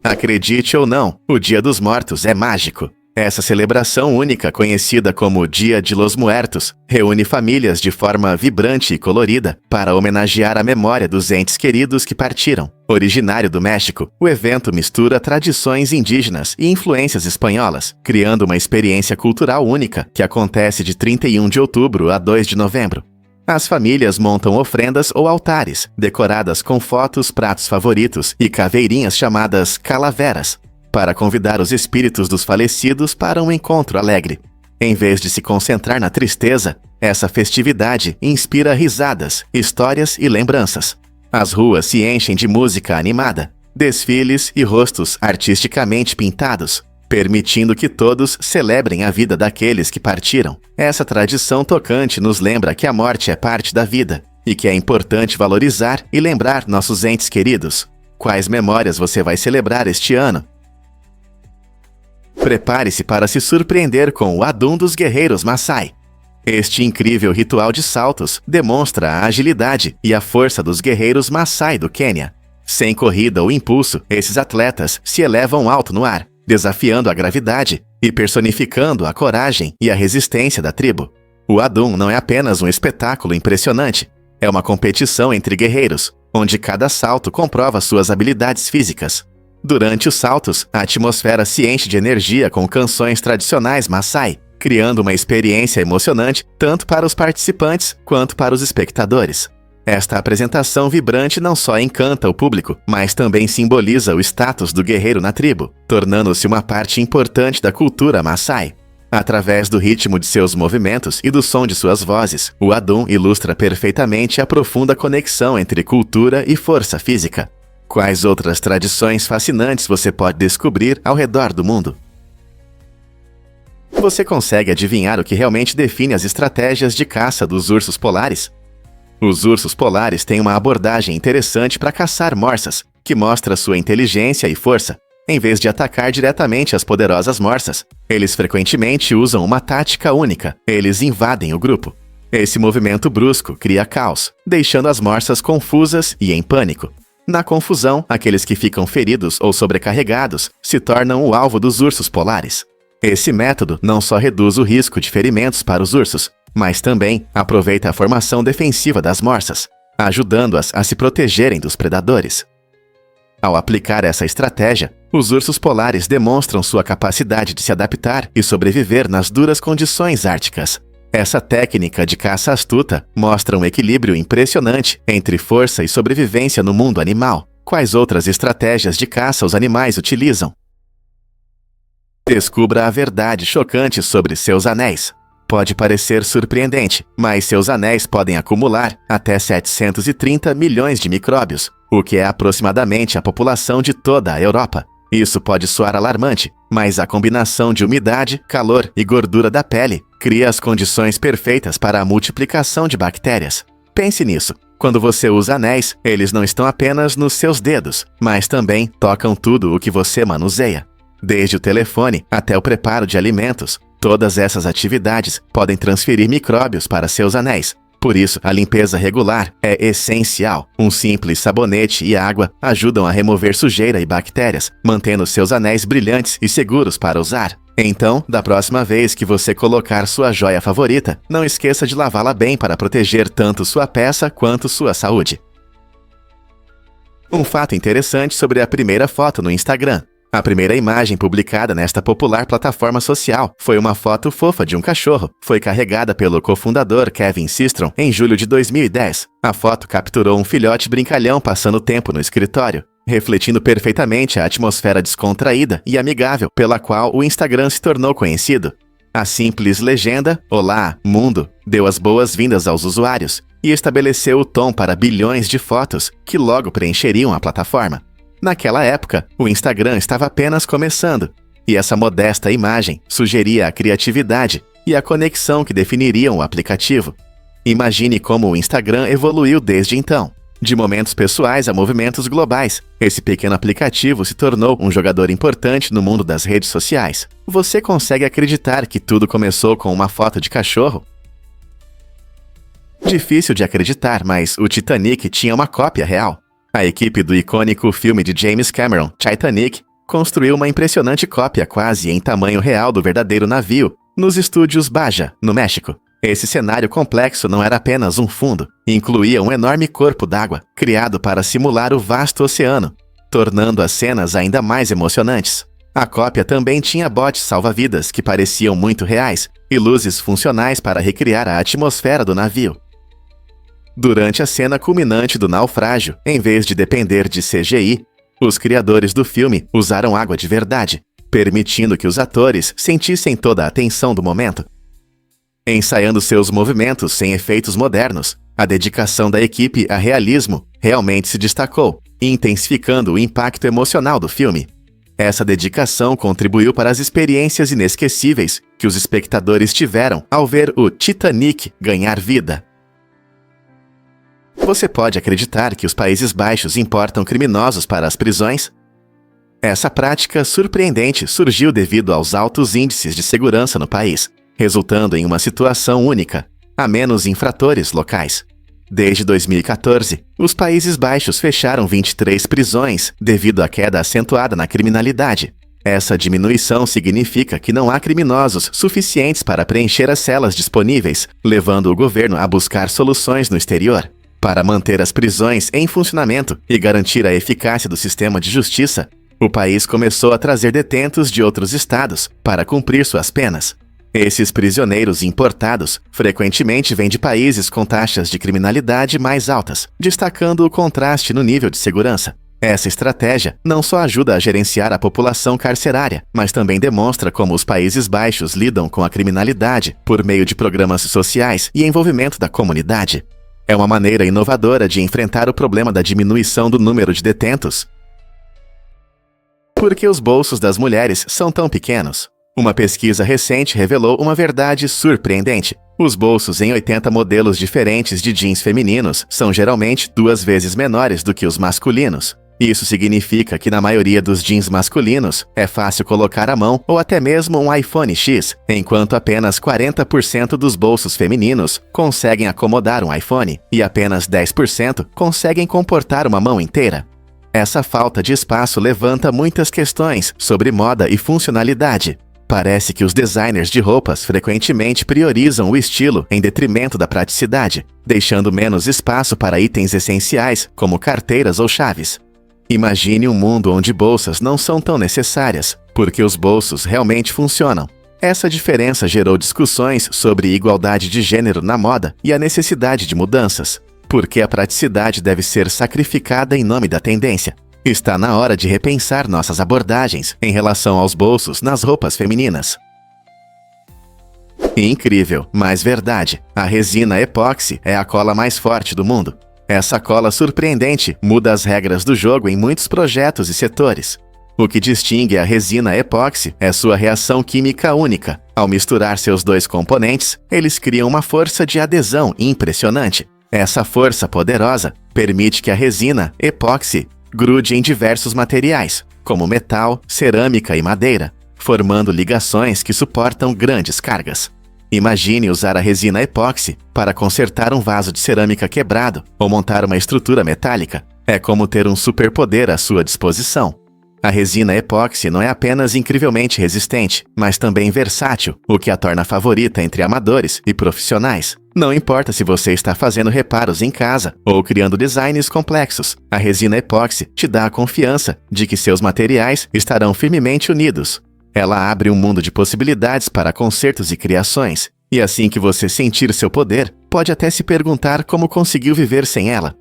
Acredite ou não, o Dia dos Mortos é mágico. Essa celebração única, conhecida como Dia de los Muertos, reúne famílias de forma vibrante e colorida para homenagear a memória dos entes queridos que partiram. Originário do México, o evento mistura tradições indígenas e influências espanholas, criando uma experiência cultural única que acontece de 31 de outubro a 2 de novembro. As famílias montam ofrendas ou altares, decoradas com fotos, pratos favoritos e caveirinhas chamadas calaveras, para convidar os espíritos dos falecidos para um encontro alegre. Em vez de se concentrar na tristeza, essa festividade inspira risadas, histórias e lembranças. As ruas se enchem de música animada, desfiles e rostos artisticamente pintados, permitindo que todos celebrem a vida daqueles que partiram. Essa tradição tocante nos lembra que a morte é parte da vida e que é importante valorizar e lembrar nossos entes queridos. Quais memórias você vai celebrar este ano? Prepare-se para se surpreender com o Adum dos Guerreiros Maasai. Este incrível ritual de saltos demonstra a agilidade e a força dos guerreiros Maasai do Quênia. Sem corrida ou impulso, esses atletas se elevam alto no ar, desafiando a gravidade e personificando a coragem e a resistência da tribo. O Adum não é apenas um espetáculo impressionante, é uma competição entre guerreiros, onde cada salto comprova suas habilidades físicas. Durante os saltos, a atmosfera se enche de energia com canções tradicionais Maasai, criando uma experiência emocionante tanto para os participantes quanto para os espectadores. Esta apresentação vibrante não só encanta o público, mas também simboliza o status do guerreiro na tribo, tornando-se uma parte importante da cultura Maasai. Através do ritmo de seus movimentos e do som de suas vozes, o Adum ilustra perfeitamente a profunda conexão entre cultura e força física. Quais outras tradições fascinantes você pode descobrir ao redor do mundo? Você consegue adivinhar o que realmente define as estratégias de caça dos ursos polares? Os ursos polares têm uma abordagem interessante para caçar morsas, que mostra sua inteligência e força. Em vez de atacar diretamente as poderosas morsas, eles frequentemente usam uma tática única: eles invadem o grupo. Esse movimento brusco cria caos, deixando as morsas confusas e em pânico. Na confusão, aqueles que ficam feridos ou sobrecarregados se tornam o alvo dos ursos polares. Esse método não só reduz o risco de ferimentos para os ursos, mas também aproveita a formação defensiva das morsas, ajudando-as a se protegerem dos predadores. Ao aplicar essa estratégia, os ursos polares demonstram sua capacidade de se adaptar e sobreviver nas duras condições árticas. Essa técnica de caça astuta mostra um equilíbrio impressionante entre força e sobrevivência no mundo animal. Quais outras estratégias de caça os animais utilizam? Descubra a verdade chocante sobre seus anéis. Pode parecer surpreendente, mas seus anéis podem acumular até 730 milhões de micróbios, o que é aproximadamente a população de toda a Europa. Isso pode soar alarmante, mas a combinação de umidade, calor e gordura da pele cria as condições perfeitas para a multiplicação de bactérias. Pense nisso. Quando você usa anéis, eles não estão apenas nos seus dedos, mas também tocam tudo o que você manuseia. Desde o telefone até o preparo de alimentos, todas essas atividades podem transferir micróbios para seus anéis. Por isso, a limpeza regular é essencial. Um simples sabonete e água ajudam a remover sujeira e bactérias, mantendo seus anéis brilhantes e seguros para usar. Então, da próxima vez que você colocar sua joia favorita, não esqueça de lavá-la bem para proteger tanto sua peça quanto sua saúde. Um fato interessante sobre a primeira foto no Instagram. A primeira imagem publicada nesta popular plataforma social foi uma foto fofa de um cachorro. Foi carregada pelo cofundador Kevin Systrom em julho de 2010. A foto capturou um filhote brincalhão passando tempo no escritório, refletindo perfeitamente a atmosfera descontraída e amigável pela qual o Instagram se tornou conhecido. A simples legenda, "Olá, mundo", deu as boas-vindas aos usuários, e estabeleceu o tom para bilhões de fotos que logo preencheriam a plataforma. Naquela época, o Instagram estava apenas começando, e essa modesta imagem sugeria a criatividade e a conexão que definiriam o aplicativo. Imagine como o Instagram evoluiu desde então. De momentos pessoais a movimentos globais, esse pequeno aplicativo se tornou um jogador importante no mundo das redes sociais. Você consegue acreditar que tudo começou com uma foto de cachorro? Difícil de acreditar, mas o Titanic tinha uma cópia real. A equipe do icônico filme de James Cameron, Titanic, construiu uma impressionante cópia quase em tamanho real do verdadeiro navio, nos estúdios Baja, no México. Esse cenário complexo não era apenas um fundo, incluía um enorme corpo d'água, criado para simular o vasto oceano, tornando as cenas ainda mais emocionantes. A cópia também tinha botes salva-vidas que pareciam muito reais e luzes funcionais para recriar a atmosfera do navio. Durante a cena culminante do naufrágio, em vez de depender de CGI, os criadores do filme usaram água de verdade, permitindo que os atores sentissem toda a tensão do momento. Ensaiando seus movimentos sem efeitos modernos, a dedicação da equipe a realismo realmente se destacou, intensificando o impacto emocional do filme. Essa dedicação contribuiu para as experiências inesquecíveis que os espectadores tiveram ao ver o Titanic ganhar vida. Você pode acreditar que os Países Baixos importam criminosos para as prisões? Essa prática surpreendente surgiu devido aos altos índices de segurança no país, resultando em uma situação única: há menos infratores locais. Desde 2014, os Países Baixos fecharam 23 prisões devido à queda acentuada na criminalidade. Essa diminuição significa que não há criminosos suficientes para preencher as celas disponíveis, levando o governo a buscar soluções no exterior. Para manter as prisões em funcionamento e garantir a eficácia do sistema de justiça, o país começou a trazer detentos de outros estados para cumprir suas penas. Esses prisioneiros importados frequentemente vêm de países com taxas de criminalidade mais altas, destacando o contraste no nível de segurança. Essa estratégia não só ajuda a gerenciar a população carcerária, mas também demonstra como os Países Baixos lidam com a criminalidade por meio de programas sociais e envolvimento da comunidade. É uma maneira inovadora de enfrentar o problema da diminuição do número de detentos. Por que os bolsos das mulheres são tão pequenos? Uma pesquisa recente revelou uma verdade surpreendente. Os bolsos em 80 modelos diferentes de jeans femininos são geralmente 2 vezes menores do que os masculinos. Isso significa que na maioria dos jeans masculinos é fácil colocar a mão ou até mesmo um iPhone X, enquanto apenas 40% dos bolsos femininos conseguem acomodar um iPhone e apenas 10% conseguem comportar uma mão inteira. Essa falta de espaço levanta muitas questões sobre moda e funcionalidade. Parece que os designers de roupas frequentemente priorizam o estilo em detrimento da praticidade, deixando menos espaço para itens essenciais como carteiras ou chaves. Imagine um mundo onde bolsas não são tão necessárias, porque os bolsos realmente funcionam. Essa diferença gerou discussões sobre igualdade de gênero na moda e a necessidade de mudanças. Por que a praticidade deve ser sacrificada em nome da tendência? Está na hora de repensar nossas abordagens em relação aos bolsos nas roupas femininas. Incrível, mas verdade. A resina epóxi é a cola mais forte do mundo. Essa cola surpreendente muda as regras do jogo em muitos projetos e setores. O que distingue a resina epóxi é sua reação química única. Ao misturar seus dois componentes, eles criam uma força de adesão impressionante. Essa força poderosa permite que a resina epóxi grude em diversos materiais, como metal, cerâmica e madeira, formando ligações que suportam grandes cargas. Imagine usar a resina epóxi para consertar um vaso de cerâmica quebrado ou montar uma estrutura metálica. É como ter um superpoder à sua disposição. A resina epóxi não é apenas incrivelmente resistente, mas também versátil, o que a torna favorita entre amadores e profissionais. Não importa se você está fazendo reparos em casa ou criando designs complexos, a resina epóxi te dá a confiança de que seus materiais estarão firmemente unidos. Ela abre um mundo de possibilidades para concertos e criações, e assim que você sentir seu poder, pode até se perguntar como conseguiu viver sem ela.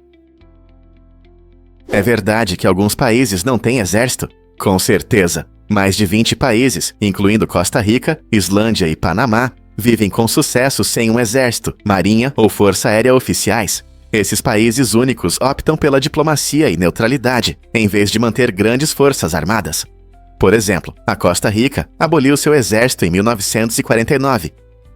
É verdade que alguns países não têm exército? Com certeza. Mais de 20 países, incluindo Costa Rica, Islândia e Panamá, vivem com sucesso sem um exército, marinha ou força aérea oficiais. Esses países únicos optam pela diplomacia e neutralidade, em vez de manter grandes forças armadas. Por exemplo, a Costa Rica aboliu seu exército em 1949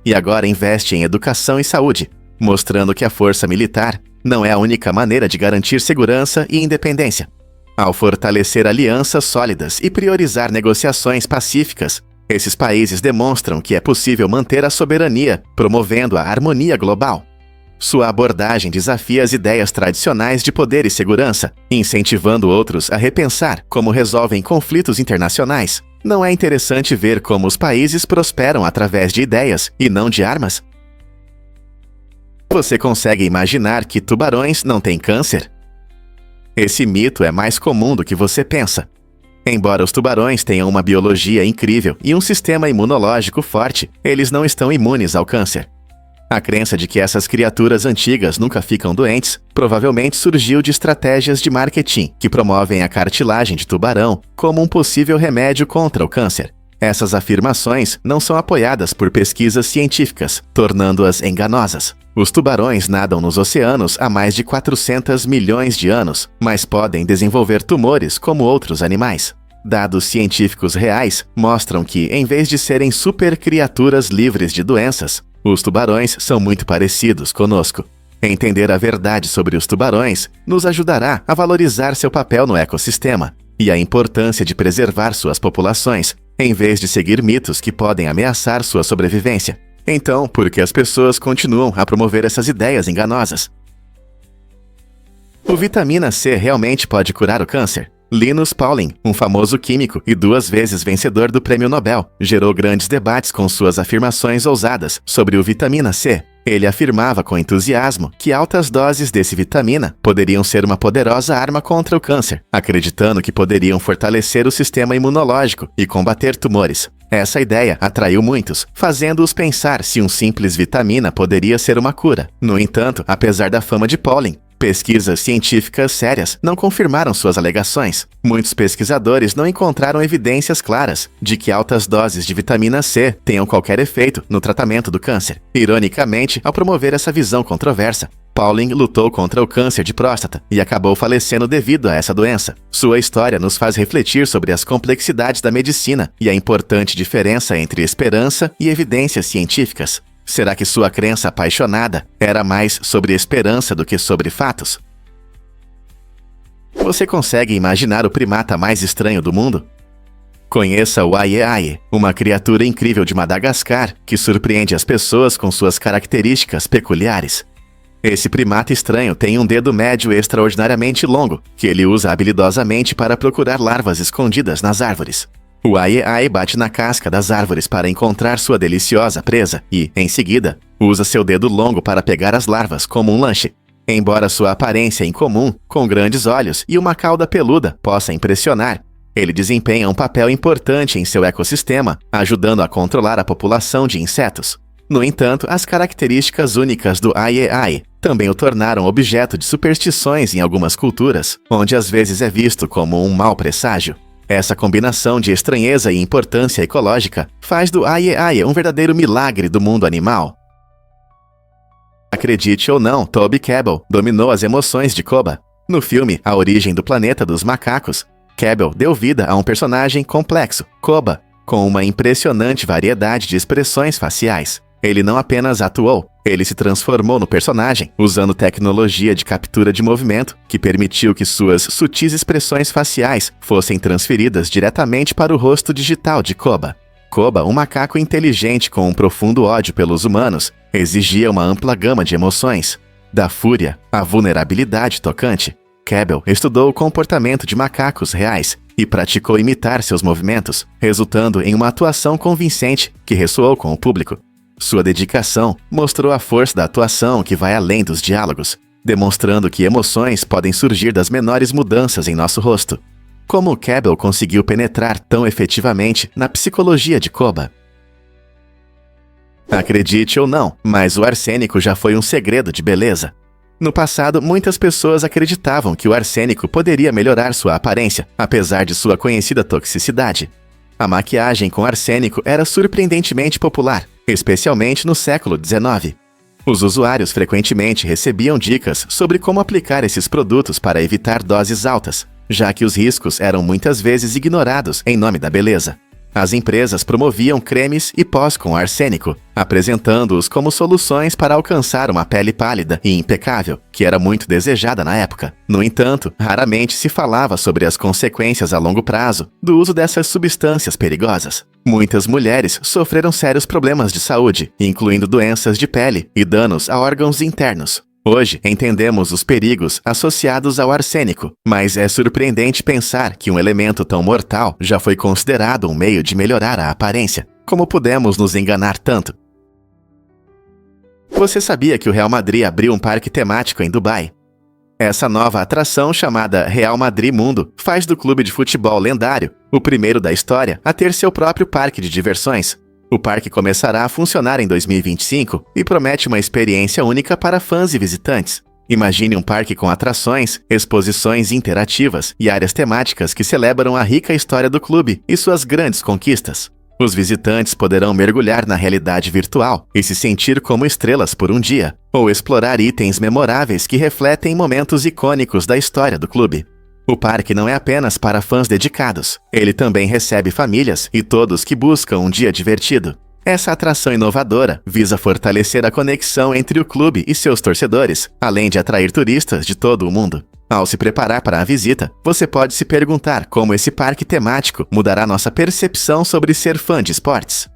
e agora investe em educação e saúde, mostrando que a força militar não é a única maneira de garantir segurança e independência. Ao fortalecer alianças sólidas e priorizar negociações pacíficas, esses países demonstram que é possível manter a soberania, promovendo a harmonia global. Sua abordagem desafia as ideias tradicionais de poder e segurança, incentivando outros a repensar como resolvem conflitos internacionais. Não é interessante ver como os países prosperam através de ideias e não de armas? Você consegue imaginar que tubarões não têm câncer? Esse mito é mais comum do que você pensa. Embora os tubarões tenham uma biologia incrível e um sistema imunológico forte, eles não estão imunes ao câncer. A crença de que essas criaturas antigas nunca ficam doentes provavelmente surgiu de estratégias de marketing que promovem a cartilagem de tubarão como um possível remédio contra o câncer. Essas afirmações não são apoiadas por pesquisas científicas, tornando-as enganosas. Os tubarões nadam nos oceanos há mais de 400 milhões de anos, mas podem desenvolver tumores como outros animais. Dados científicos reais mostram que, em vez de serem super criaturas livres de doenças, os tubarões são muito parecidos conosco. Entender a verdade sobre os tubarões nos ajudará a valorizar seu papel no ecossistema e a importância de preservar suas populações, em vez de seguir mitos que podem ameaçar sua sobrevivência. Então, por que as pessoas continuam a promover essas ideias enganosas? O vitamina C realmente pode curar o câncer? Linus Pauling, um famoso químico e 2 vezes vencedor do Prêmio Nobel, gerou grandes debates com suas afirmações ousadas sobre o vitamina C. Ele afirmava com entusiasmo que altas doses desse vitamina poderiam ser uma poderosa arma contra o câncer, acreditando que poderiam fortalecer o sistema imunológico e combater tumores. Essa ideia atraiu muitos, fazendo-os pensar se um simples vitamina poderia ser uma cura. No entanto, apesar da fama de Pauling, pesquisas científicas sérias não confirmaram suas alegações. Muitos pesquisadores não encontraram evidências claras de que altas doses de vitamina C tenham qualquer efeito no tratamento do câncer. Ironicamente, ao promover essa visão controversa, Pauling lutou contra o câncer de próstata e acabou falecendo devido a essa doença. Sua história nos faz refletir sobre as complexidades da medicina e a importante diferença entre esperança e evidências científicas. Será que sua crença apaixonada era mais sobre esperança do que sobre fatos? Você consegue imaginar o primata mais estranho do mundo? Conheça o aie-aie, uma criatura incrível de Madagascar que surpreende as pessoas com suas características peculiares. Esse primata estranho tem um dedo médio extraordinariamente longo, que ele usa habilidosamente para procurar larvas escondidas nas árvores. O aie-aie bate na casca das árvores para encontrar sua deliciosa presa e, em seguida, usa seu dedo longo para pegar as larvas como um lanche. Embora sua aparência incomum, com grandes olhos e uma cauda peluda, possa impressionar, ele desempenha um papel importante em seu ecossistema, ajudando a controlar a população de insetos. No entanto, as características únicas do aie-aie também o tornaram objeto de superstições em algumas culturas, onde às vezes é visto como um mau presságio. Essa combinação de estranheza e importância ecológica faz do aie-aie um verdadeiro milagre do mundo animal. Acredite ou não, Toby Kebbell dominou as emoções de Koba. No filme A Origem do Planeta dos Macacos, Kebbell deu vida a um personagem complexo, Koba, com uma impressionante variedade de expressões faciais. Ele não apenas atuou, ele se transformou no personagem, usando tecnologia de captura de movimento, que permitiu que suas sutis expressões faciais fossem transferidas diretamente para o rosto digital de Koba. Koba, um macaco inteligente com um profundo ódio pelos humanos, exigia uma ampla gama de emoções, da fúria à vulnerabilidade tocante. Kebbell estudou o comportamento de macacos reais e praticou imitar seus movimentos, resultando em uma atuação convincente que ressoou com o público. Sua dedicação mostrou a força da atuação que vai além dos diálogos, demonstrando que emoções podem surgir das menores mudanças em nosso rosto. Como Kebbell conseguiu penetrar tão efetivamente na psicologia de Koba? Acredite ou não, mas o arsênico já foi um segredo de beleza. No passado, muitas pessoas acreditavam que o arsênico poderia melhorar sua aparência, apesar de sua conhecida toxicidade. A maquiagem com arsênico era surpreendentemente popular, especialmente no século XIX. Os usuários frequentemente recebiam dicas sobre como aplicar esses produtos para evitar doses altas, já que os riscos eram muitas vezes ignorados em nome da beleza. As empresas promoviam cremes e pós com arsênico, apresentando-os como soluções para alcançar uma pele pálida e impecável, que era muito desejada na época. No entanto, raramente se falava sobre as consequências a longo prazo do uso dessas substâncias perigosas. Muitas mulheres sofreram sérios problemas de saúde, incluindo doenças de pele e danos a órgãos internos. Hoje, entendemos os perigos associados ao arsênico, mas é surpreendente pensar que um elemento tão mortal já foi considerado um meio de melhorar a aparência. Como pudemos nos enganar tanto? Você sabia que o Real Madrid abriu um parque temático em Dubai? Essa nova atração, chamada Real Madrid Mundo, faz do clube de futebol lendário o primeiro da história a ter seu próprio parque de diversões. O parque começará a funcionar em 2025 e promete uma experiência única para fãs e visitantes. Imagine um parque com atrações, exposições interativas e áreas temáticas que celebram a rica história do clube e suas grandes conquistas. Os visitantes poderão mergulhar na realidade virtual e se sentir como estrelas por um dia, ou explorar itens memoráveis que refletem momentos icônicos da história do clube. O parque não é apenas para fãs dedicados, ele também recebe famílias e todos que buscam um dia divertido. Essa atração inovadora visa fortalecer a conexão entre o clube e seus torcedores, além de atrair turistas de todo o mundo. Ao se preparar para a visita, você pode se perguntar como esse parque temático mudará nossa percepção sobre ser fã de esportes.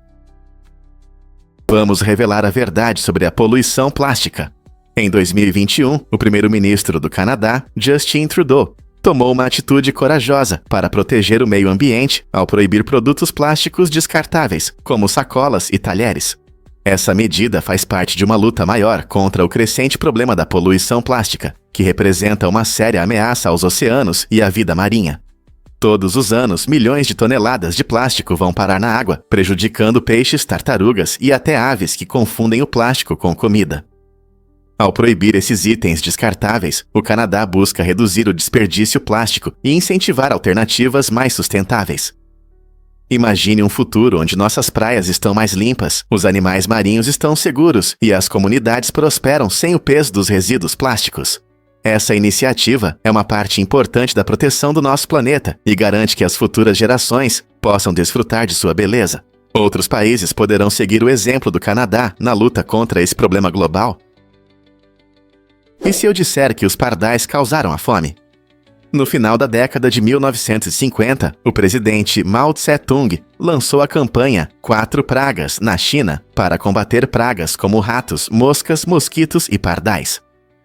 Vamos revelar a verdade sobre a poluição plástica. Em 2021, o primeiro-ministro do Canadá, Justin Trudeau, tomou uma atitude corajosa para proteger o meio ambiente ao proibir produtos plásticos descartáveis, como sacolas e talheres. Essa medida faz parte de uma luta maior contra o crescente problema da poluição plástica, que representa uma séria ameaça aos oceanos e à vida marinha. Todos os anos, milhões de toneladas de plástico vão parar na água, prejudicando peixes, tartarugas e até aves que confundem o plástico com comida. Ao proibir esses itens descartáveis, o Canadá busca reduzir o desperdício plástico e incentivar alternativas mais sustentáveis. Imagine um futuro onde nossas praias estão mais limpas, os animais marinhos estão seguros e as comunidades prosperam sem o peso dos resíduos plásticos. Essa iniciativa é uma parte importante da proteção do nosso planeta e garante que as futuras gerações possam desfrutar de sua beleza. Outros países poderão seguir o exemplo do Canadá na luta contra esse problema global. E se eu disser que os pardais causaram a fome? No final da década de 1950, o presidente Mao Tse-tung lançou a campanha 4 Pragas na China para combater pragas como ratos, moscas, mosquitos e pardais.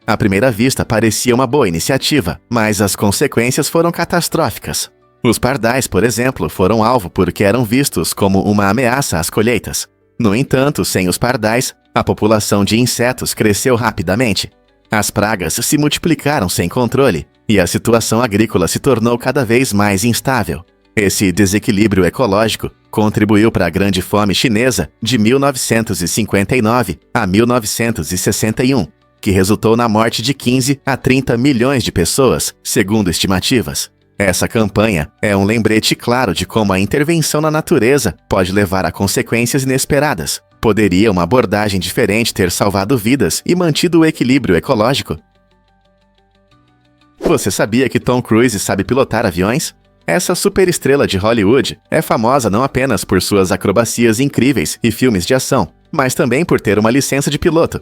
À primeira vista parecia uma boa iniciativa, mas as consequências foram catastróficas. Os pardais, por exemplo, foram alvo porque eram vistos como uma ameaça às colheitas. No entanto, sem os pardais, a população de insetos cresceu rapidamente. As pragas se multiplicaram sem controle, e a situação agrícola se tornou cada vez mais instável. Esse desequilíbrio ecológico contribuiu para a Grande Fome Chinesa de 1959 a 1961, que resultou na morte de 15 a 30 milhões de pessoas, segundo estimativas. Essa campanha é um lembrete claro de como a intervenção na natureza pode levar a consequências inesperadas. Poderia uma abordagem diferente ter salvado vidas e mantido o equilíbrio ecológico? Você sabia que Tom Cruise sabe pilotar aviões? Essa superestrela de Hollywood é famosa não apenas por suas acrobacias incríveis e filmes de ação, mas também por ter uma licença de piloto.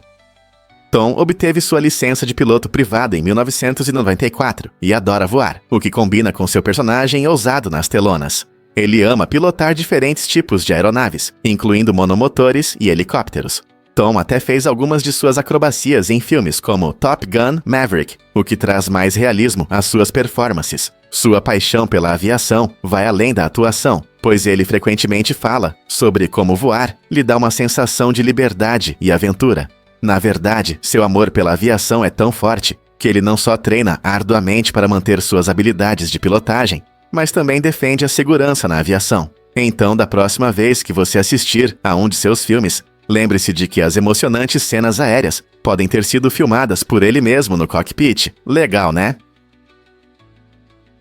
Tom obteve sua licença de piloto privada em 1994 e adora voar, o que combina com seu personagem ousado nas telonas. Ele ama pilotar diferentes tipos de aeronaves, incluindo monomotores e helicópteros. Tom até fez algumas de suas acrobacias em filmes como Top Gun Maverick, o que traz mais realismo às suas performances. Sua paixão pela aviação vai além da atuação, pois ele frequentemente fala sobre como voar lhe dá uma sensação de liberdade e aventura. Na verdade, seu amor pela aviação é tão forte que ele não só treina arduamente para manter suas habilidades de pilotagem, mas também defende a segurança na aviação. Então, da próxima vez que você assistir a um de seus filmes, lembre-se de que as emocionantes cenas aéreas podem ter sido filmadas por ele mesmo no cockpit. Legal, né?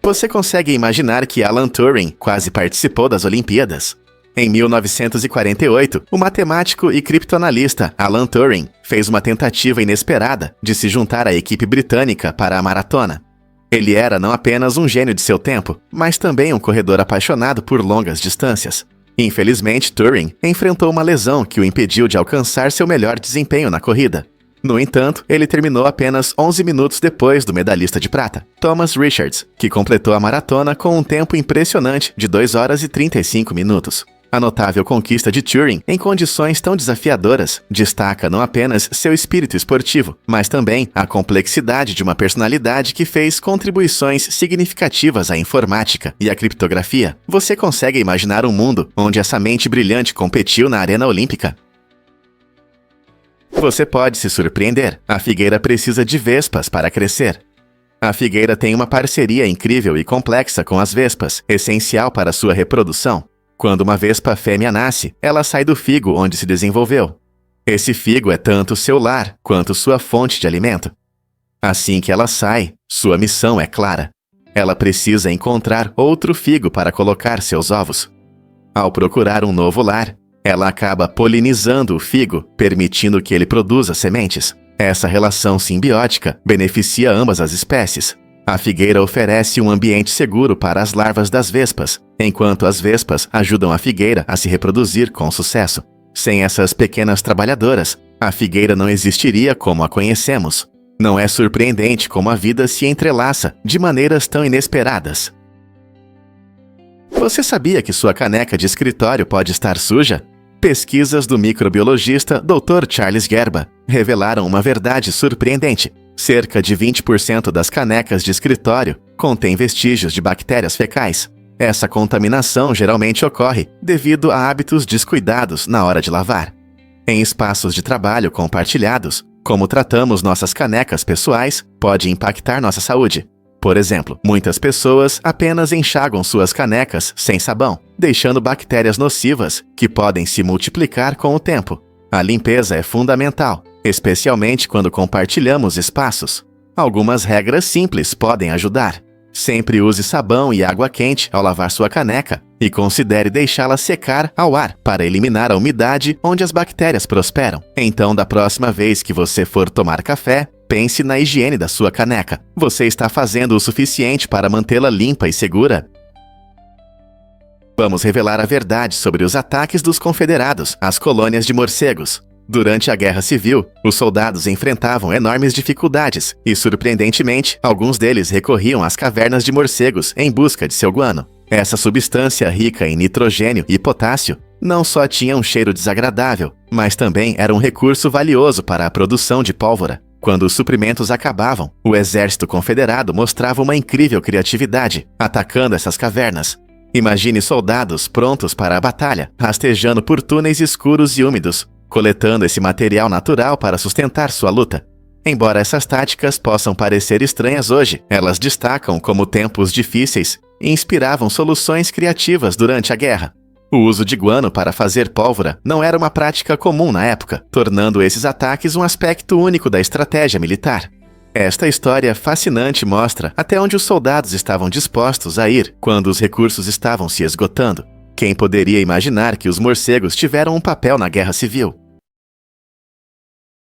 Você consegue imaginar que Alan Turing quase participou das Olimpíadas? Em 1948, o matemático e criptoanalista Alan Turing fez uma tentativa inesperada de se juntar à equipe britânica para a maratona. Ele era não apenas um gênio de seu tempo, mas também um corredor apaixonado por longas distâncias. Infelizmente, Turing enfrentou uma lesão que o impediu de alcançar seu melhor desempenho na corrida. No entanto, ele terminou apenas 11 minutos depois do medalhista de prata, Thomas Richards, que completou a maratona com um tempo impressionante de 2 horas e 35 minutos. A notável conquista de Turing, em condições tão desafiadoras, destaca não apenas seu espírito esportivo, mas também a complexidade de uma personalidade que fez contribuições significativas à informática e à criptografia. Você consegue imaginar um mundo onde essa mente brilhante competiu na arena olímpica? Você pode se surpreender. A figueira precisa de vespas para crescer. A figueira tem uma parceria incrível e complexa com as vespas, essencial para sua reprodução. Quando uma vespa fêmea nasce, ela sai do figo onde se desenvolveu. Esse figo é tanto seu lar quanto sua fonte de alimento. Assim que ela sai, sua missão é clara. Ela precisa encontrar outro figo para colocar seus ovos. Ao procurar um novo lar, ela acaba polinizando o figo, permitindo que ele produza sementes. Essa relação simbiótica beneficia ambas as espécies. A figueira oferece um ambiente seguro para as larvas das vespas, enquanto as vespas ajudam a figueira a se reproduzir com sucesso. Sem essas pequenas trabalhadoras, a figueira não existiria como a conhecemos. Não é surpreendente como a vida se entrelaça de maneiras tão inesperadas. Você sabia que sua caneca de escritório pode estar suja? Pesquisas do microbiologista Dr. Charles Gerber revelaram uma verdade surpreendente. Cerca de 20% das canecas de escritório contêm vestígios de bactérias fecais. Essa contaminação geralmente ocorre devido a hábitos descuidados na hora de lavar. Em espaços de trabalho compartilhados, como tratamos nossas canecas pessoais pode impactar nossa saúde. Por exemplo, muitas pessoas apenas enxagam suas canecas sem sabão, deixando bactérias nocivas que podem se multiplicar com o tempo. A limpeza é fundamental, especialmente quando compartilhamos espaços. Algumas regras simples podem ajudar. Sempre use sabão e água quente ao lavar sua caneca e considere deixá-la secar ao ar para eliminar a umidade onde as bactérias prosperam. Então, da próxima vez que você for tomar café, pense na higiene da sua caneca. Você está fazendo o suficiente para mantê-la limpa e segura? Vamos revelar a verdade sobre os ataques dos confederados às colônias de morcegos. Durante a Guerra Civil, os soldados enfrentavam enormes dificuldades e, surpreendentemente, alguns deles recorriam às cavernas de morcegos em busca de seu guano. Essa substância rica em nitrogênio e potássio não só tinha um cheiro desagradável, mas também era um recurso valioso para a produção de pólvora. Quando os suprimentos acabavam, o exército confederado mostrava uma incrível criatividade, atacando essas cavernas. Imagine soldados prontos para a batalha, rastejando por túneis escuros e úmidos, coletando esse material natural para sustentar sua luta. Embora essas táticas possam parecer estranhas hoje, elas destacam como tempos difíceis e inspiravam soluções criativas durante a guerra. O uso de guano para fazer pólvora não era uma prática comum na época, tornando esses ataques um aspecto único da estratégia militar. Esta história fascinante mostra até onde os soldados estavam dispostos a ir quando os recursos estavam se esgotando. Quem poderia imaginar que os morcegos tiveram um papel na Guerra Civil?